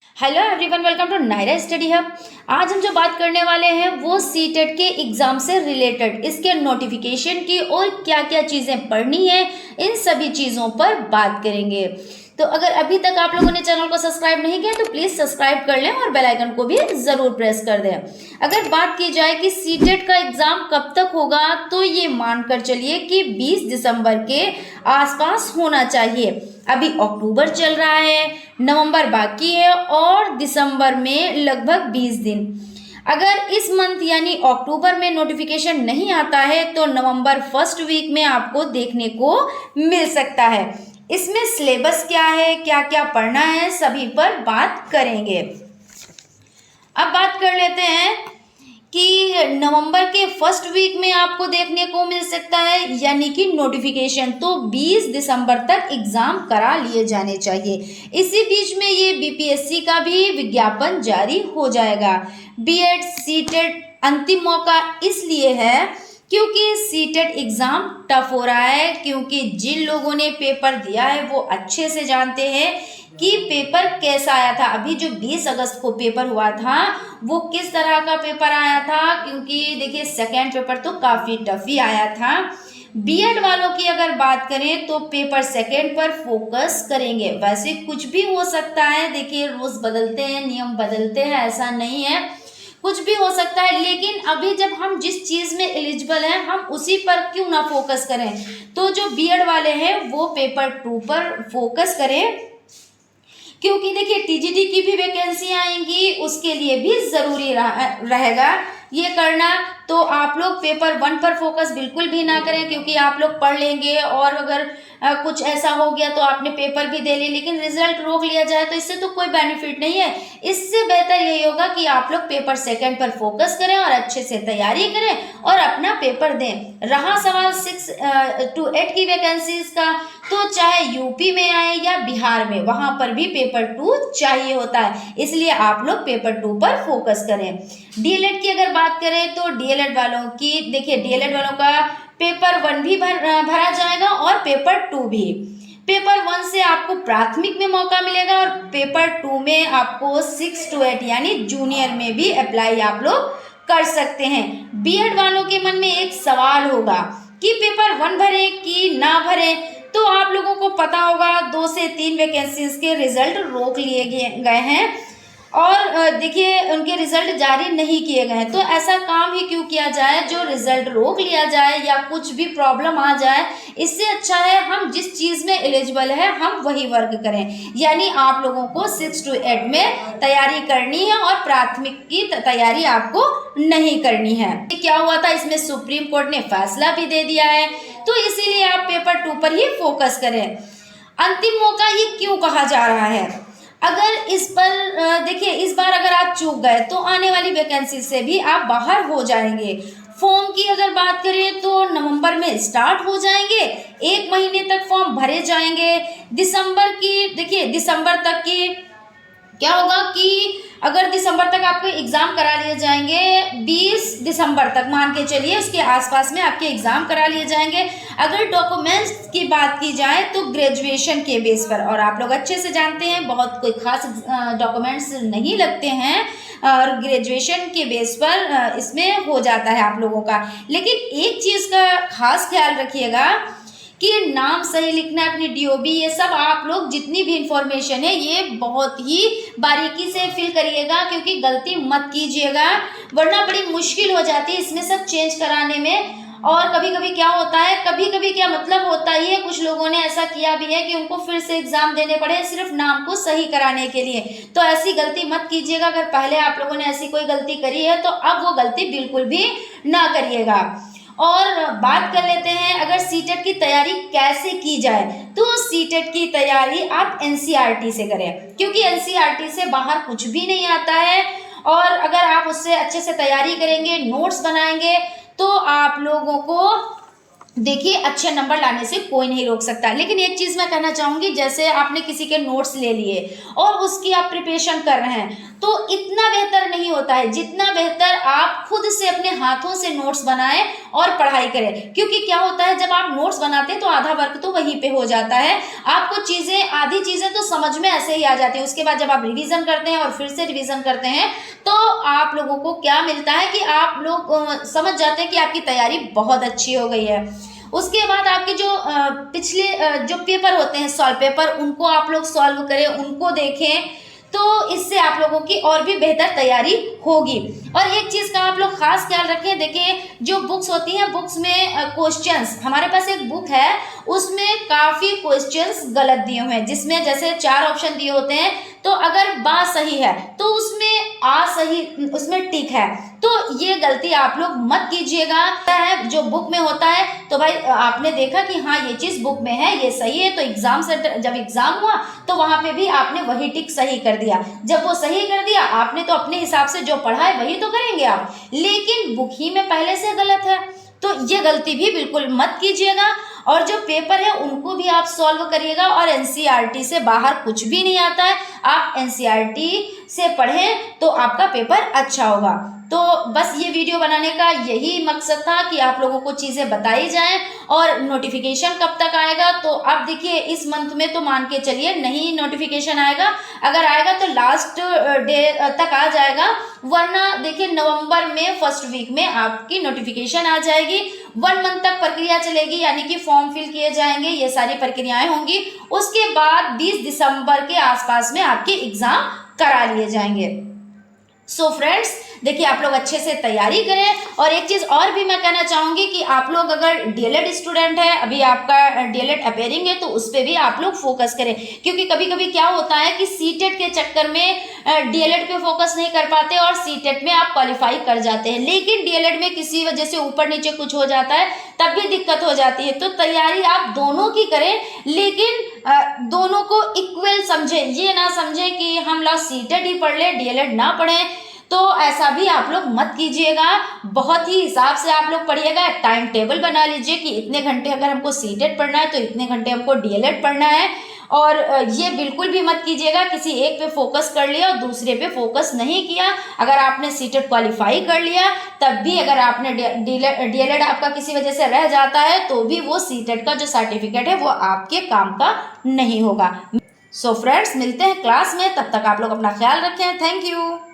Hello everyone, welcome to Naira study hub. आज हम जो बात करने वाले हैं वो सीटेट के एग्जाम से रिलेटेड, इसके नोटिफिकेशन की और क्या क्या चीज़ें पढ़नी है, इन सभी चीज़ों पर बात करेंगे। तो अगर अभी तक आप लोगों ने चैनल को सब्सक्राइब नहीं किया तो प्लीज़ सब्सक्राइब कर लें और बेल आइकन को भी ज़रूर प्रेस कर दें। अगर बात की जाए कि सीटेट का एग्ज़ाम कब तक होगा, तो ये मानकर चलिए कि 20 दिसंबर के आसपास होना चाहिए। अभी अक्टूबर चल रहा है, नवंबर बाकी है और दिसंबर में लगभग 20 दिन। अगर इस मंथ यानी अक्टूबर में नोटिफिकेशन नहीं आता है तो नवंबर फर्स्ट वीक में आपको देखने को मिल सकता है। इसमें सिलेबस क्या है, क्या क्या पढ़ना है, सभी पर बात करेंगे। अब बात कर लेते हैं कि नवंबर के फर्स्ट वीक में आपको देखने को मिल सकता है, यानी कि नोटिफिकेशन तो 20 दिसंबर तक एग्जाम करा लिए जाने चाहिए। इसी बीच में ये बीपीएससी का भी विज्ञापन जारी हो जाएगा। बीएड सीटेट अंतिम मौका इसलिए है क्योंकि सीटेट एग्ज़ाम टफ हो रहा है, क्योंकि जिन लोगों ने पेपर दिया है वो अच्छे से जानते हैं कि पेपर कैसा आया था। अभी जो 20 अगस्त को पेपर हुआ था वो किस तरह का पेपर आया था, क्योंकि देखिए सेकेंड पेपर तो काफ़ी टफ ही आया था। बीएड वालों की अगर बात करें तो पेपर सेकेंड पर फोकस करेंगे। वैसे कुछ भी हो सकता है, देखिए रोज़ बदलते हैं, नियम बदलते हैं, ऐसा नहीं है, कुछ भी हो सकता है। लेकिन अभी जब हम जिस चीज़ में एलिजिबल हैं हम उसी पर क्यों ना फोकस करें। तो जो बीएड वाले हैं वो पेपर 2 पर फोकस करें, क्योंकि देखिए टीजीटी की भी वैकेंसी आएंगी, उसके लिए भी ज़रूरी रहेगा ये करना। तो आप लोग पेपर 1 पर फोकस बिल्कुल भी ना करें, क्योंकि आप लोग पढ़ लेंगे और अगर कुछ ऐसा हो गया तो आपने पेपर भी दे ली लेकिन रिजल्ट रोक लिया जाए तो इससे तो कोई बेनिफिट नहीं है। इससे बेहतर यही होगा कि आप लोग पेपर सेकंड पर फोकस करें और अच्छे से तैयारी करें और अपना पेपर दें। रहा सवाल 6 to 8 की वैकेंसीज का, तो चाहे यूपी में आए या बिहार में, वहां पर भी पेपर 2 चाहिए होता है, इसलिए आप लोग पेपर 2 पर फोकस करें। डीएलएड की अगर बात करें तो डीएलएड वालों की, देखिए डीएलएड वालों का पेपर 1 भी भरा जाएगा और पेपर 2 भी। पेपर 1 से आपको प्राथमिक में मौका मिलेगा और पेपर 2 में आपको 6 to 8 यानी जूनियर में भी अप्लाई आप लोग कर सकते हैं। बीएड वालों के मन में एक सवाल होगा कि पेपर 1 भरे कि ना भरे। तो आप लोगों को पता होगा 2 से 3 वैकेंसीज के रिजल्ट रोक लिए गए हैं और देखिए उनके रिजल्ट जारी नहीं किए गए हैं। तो ऐसा काम ही क्यों किया जाए जो रिजल्ट रोक लिया जाए या कुछ भी प्रॉब्लम आ जाए। इससे अच्छा है हम जिस चीज़ में एलिजिबल है हम वही वर्क करें। यानी आप लोगों को 6 to 8 में तैयारी करनी है और प्राथमिक की तैयारी आपको नहीं करनी है। क्या हुआ था, इसमें सुप्रीम कोर्ट ने फैसला भी दे दिया है, तो इसीलिए आप पेपर 2 पर ही फोकस करें। अंतिम मौका ये क्यों कहा जा रहा है? अगर इस पर देखिए इस बार अगर आप चूक गए तो आने वाली वैकेंसी से भी आप बाहर हो जाएंगे। फॉर्म की अगर बात करें तो नवंबर में स्टार्ट हो जाएंगे, 1 महीने तक फॉर्म भरे जाएंगे। दिसंबर की, देखिए दिसंबर तक की क्या होगा कि अगर दिसंबर तक आपको एग्ज़ाम करा लिए जाएंगे, 20 दिसंबर तक मान के चलिए उसके आसपास में आपके एग्ज़ाम करा लिए जाएंगे। अगर डॉक्यूमेंट्स की बात की जाए तो ग्रेजुएशन के बेस पर, और आप लोग अच्छे से जानते हैं बहुत कोई खास डॉक्यूमेंट्स नहीं लगते हैं और ग्रेजुएशन के बेस पर इसमें हो जाता है आप लोगों का। लेकिन एक चीज़ का खास ख्याल रखिएगा कि नाम सही लिखना है, अपनी डीओबी, ये सब आप लोग जितनी भी इंफॉर्मेशन है ये बहुत ही बारीकी से फिल करिएगा, क्योंकि गलती मत कीजिएगा वरना बड़ी मुश्किल हो जाती है इसमें सब चेंज कराने में। और कभी कभी क्या होता है, कभी कभी क्या मतलब होता ही है, कुछ लोगों ने ऐसा किया भी है कि उनको फिर से एग्जाम देने पड़े सिर्फ नाम को सही कराने के लिए। तो ऐसी गलती मत कीजिएगा। अगर पहले आप लोगों ने ऐसी कोई गलती करी है तो अब वो गलती बिल्कुल भी ना करिएगा। और बात कर लेते हैं अगर सीटेट की तैयारी कैसे की जाए, तो सीटेट की तैयारी आप एनसीईआरटी से करें, क्योंकि एनसीईआरटी से बाहर कुछ भी नहीं आता है। और अगर आप उससे अच्छे से तैयारी करेंगे, नोट्स बनाएंगे, तो आप लोगों को देखिए अच्छे नंबर लाने से कोई नहीं रोक सकता, लेकिन एक चीज़ मैं कहना चाहूँगी, जैसे आपने किसी के नोट्स ले लिए और उसकी आप प्रिपरेशन कर रहे हैं, तो इतना बेहतर नहीं होता है जितना बेहतर आप खुद से अपने हाथों से नोट्स बनाएं और पढ़ाई करें। क्योंकि क्या होता है, जब आप नोट्स बनाते हैं तो आधा वर्क तो वहीं पे हो जाता है, आपको आधी चीज़ें तो समझ में ऐसे ही आ जाती हैं। उसके बाद जब आप रिवीजन करते हैं और फिर से रिवीजन करते हैं तो आप लोगों को क्या मिलता है कि आप लोग समझ जाते हैं कि आपकी तैयारी बहुत अच्छी हो गई है। उसके बाद आपके जो पिछले जो पेपर होते हैं, सॉल्व पेपर, उनको आप लोग सॉल्व करें, उनको देखें, तो इससे आप लोगों की और भी बेहतर तैयारी होगी। और एक चीज़ का आप लोग खास ख्याल रखें, देखिए जो बुक्स होती हैं, बुक्स में क्वेश्चंस, हमारे पास एक बुक है उसमें काफ़ी क्वेश्चंस गलत दिए हुए हैं, जिसमें जैसे 4 ऑप्शन दिए होते हैं, तो अगर बा सही है तो उसमें आ सही, उसमें टिक है, तो ये गलती आप लोग मत कीजिएगा। है जो बुक में होता है, तो भाई आपने देखा कि हाँ ये चीज़ बुक में है, ये सही है, तो एग्जाम सेंटर जब एग्जाम हुआ तो वहां पे भी आपने वही टिक सही कर दिया। जब वो सही कर दिया, आपने तो अपने हिसाब से जो पढ़ा है वही तो करेंगे आप, लेकिन बुक ही में पहले से गलत है, तो ये गलती भी बिल्कुल मत कीजिएगा। और जो पेपर है उनको भी आप सॉल्व करिएगा, और एनसीईआरटी से बाहर कुछ भी नहीं आता है, आप एनसीईआरटी से पढ़ें तो आपका पेपर अच्छा होगा। तो बस ये वीडियो बनाने का यही मकसद था कि आप लोगों को चीज़ें बताई जाएं। और नोटिफिकेशन कब तक आएगा, तो अब देखिए इस मंथ में तो मान के चलिए नहीं नोटिफिकेशन आएगा, अगर आएगा तो लास्ट डे तक आ जाएगा, वरना देखिए नवंबर में फर्स्ट वीक में आपकी नोटिफिकेशन आ जाएगी। 1 मंथ तक प्रक्रिया चलेगी, यानी कि फॉर्म फिल किए जाएंगे, ये सारी प्रक्रियाएं होंगी। उसके बाद 20 दिसंबर के आसपास में आपके एग्जाम करा लिए जाएंगे। सो फ्रेंड्स, देखिए आप लोग अच्छे से तैयारी करें। और एक चीज़ और भी मैं कहना चाहूँगी कि आप लोग अगर डीएलएड स्टूडेंट है, अभी आपका डीएलएड अपेयरिंग है, तो उस पर भी आप लोग फोकस करें। क्योंकि कभी कभी क्या होता है कि सीटेट के चक्कर में डीएलएड पे फोकस नहीं कर पाते और सीटेट में आप क्वालिफाई कर जाते हैं, लेकिन डीएलएड में किसी वजह से ऊपर नीचे कुछ हो जाता है, तब भी दिक्कत हो जाती है। तो तैयारी आप दोनों की करें, लेकिन दोनों को इक्वल समझें, ये ना समझें कि हम लोग सीटेट ही पढ़ लें, डीएलएड ना पढ़ें, तो ऐसा भी आप लोग मत कीजिएगा। बहुत ही हिसाब से आप लोग पढ़िएगा, टाइम टेबल बना लीजिए कि इतने घंटे अगर हमको सीटेट पढ़ना है तो इतने घंटे हमको डीएलएड पढ़ना है। और ये बिल्कुल भी मत कीजिएगा किसी एक पे फोकस कर लिया और दूसरे पे फोकस नहीं किया। अगर आपने सीटेट क्वालिफाई कर लिया, तब भी अगर आपने डीएलएड आपका किसी वजह से रह जाता है, तो भी वो सीटेट का जो सर्टिफिकेट है वो आपके काम का नहीं होगा। सो फ्रेंड्स, मिलते हैं क्लास में, तब तक आप लोग अपना ख्याल रखें। Thank you.